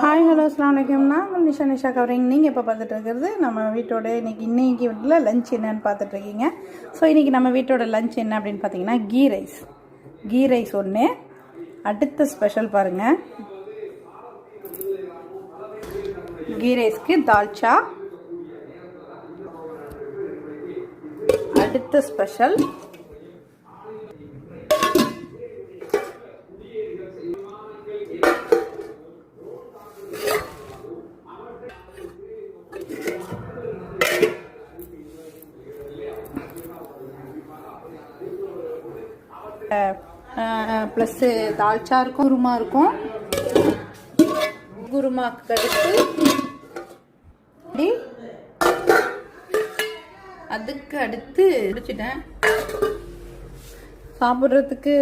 Hi hello அஸ்ஸலாமு அலைக்கும். நான் உங்கள் நிஷா கவரிங். நீங்கள் இப்போ பார்த்துட்டு இருக்கிறது நம்ம வீட்டோட இன்றைக்கி வீட்டில் லஞ்ச் என்னன்னு பார்த்துட்ருக்கீங்க. ஸோ இன்றைக்கி நம்ம வீட்டோட லஞ்ச் என்ன அப்படின்னு பார்த்தீங்கன்னா கீ ரைஸ் ஒன்று. அடுத்த ஸ்பெஷல் பாருங்கள், கீ ரைஸ்க்கு தால்ச்சா. அடுத்த ஸ்பெஷல் ப்ளஸ்ஸு தால்ச்சா இருக்கும், குருமா இருக்கும். குருமாக்கு அதுக்கு அடுத்து முடிச்சிட்டேன். சாப்பிட்றதுக்கு